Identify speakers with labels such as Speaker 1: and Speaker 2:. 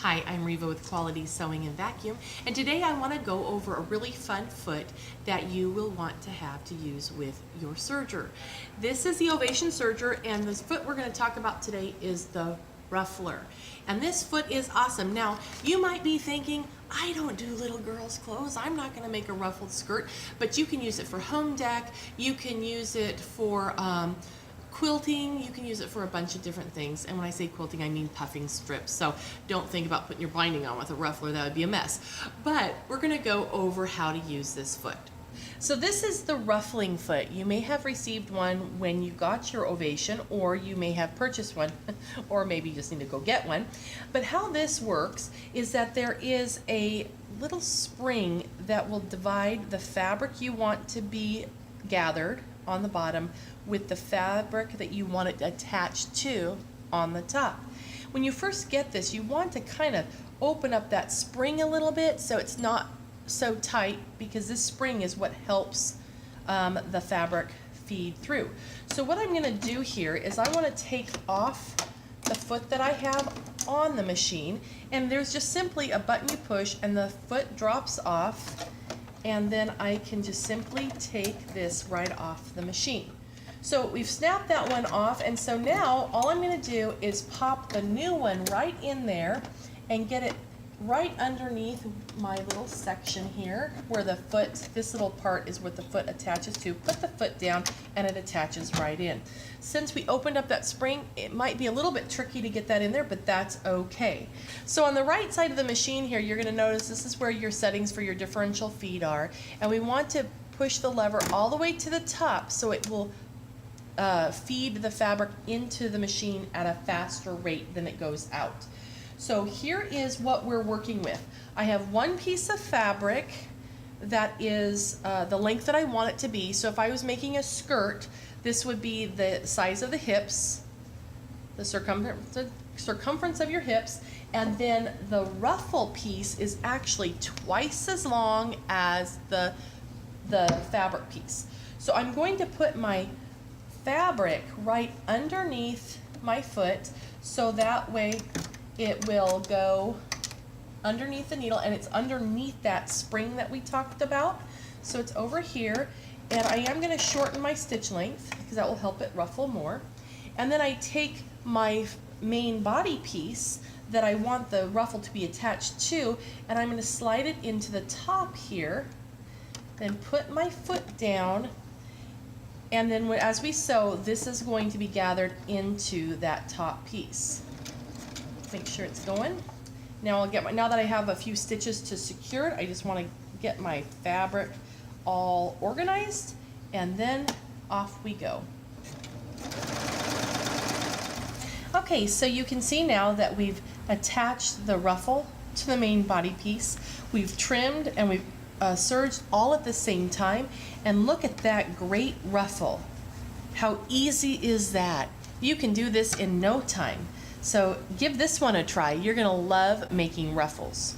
Speaker 1: Hi, I'm Reva with Quality Sewing and Vacuum, and today I want to go over a really fun foot that you will want to have to use with your serger. This is the Ovation serger, and this foot we're going to talk about today is the Ruffler. And this foot is awesome. Now, you might be thinking, I don't do little girls' clothes. I'm not going to make a ruffled skirt, but you can use it for home dec. You can use it for quilting. You can use it for a bunch of different things. And when I say quilting, I mean puffing strips. So don't think about putting your binding on with a ruffler. That would be a mess. But we're going to go over how to use this foot. So this is the ruffling foot. You may have received one when you got your Ovation, or you may have purchased one, or maybe you just need to go get one. But how this works is that there is a little spring that will divide the fabric you want to be gathered on the bottom with the fabric that you want it attached to on the top. When you first get this, you want to kind of open up that spring a little bit so it's not so tight, because this spring is what helps the fabric feed through. So what I'm going to do here is I want to take off the foot that I have on the machine, and there's just simply a button you push and the foot drops off, and then I can just simply take this right off the machine. So we've snapped that one off, and so now all I'm going to do is pop the new one right in there and get it right underneath my little section here where the foot, this little part is what the foot attaches to. Put the foot down and it attaches right in. Since we opened up that spring, it might be a little bit tricky to get that in there, but that's okay. So on the right side of the machine here, you're going to notice this is where your settings for your differential feed are, and we want to push the lever all the way to the top so it will feed the fabric into the machine at a faster rate than it goes out. So here is what we're working with. I have one piece of fabric that is the length that I want it to be. So if I was making a skirt, this would be the size of the hips, the circumference of your hips, and then the ruffle piece is actually twice as long as the fabric piece. So I'm going to put my fabric right underneath my foot, so that way it will go underneath the needle, and it's underneath that spring that we talked about. So it's over here, and I am going to shorten my stitch length because that will help it ruffle more. And then I take my main body piece that I want the ruffle to be attached to, and I'm going to slide it into the top here, then put my foot down, and then as we sew, this is going to be gathered into that top piece. Make sure it's going. Now now that I have a few stitches to secure it, I just want to get my fabric all organized, and then off we go. Okay, so you can see now that we've attached the ruffle to the main body piece. We've trimmed and we've serged all at the same time, and look at that great ruffle. How easy is that? You can do this in no time. So give this one a try. You're going to love making ruffles.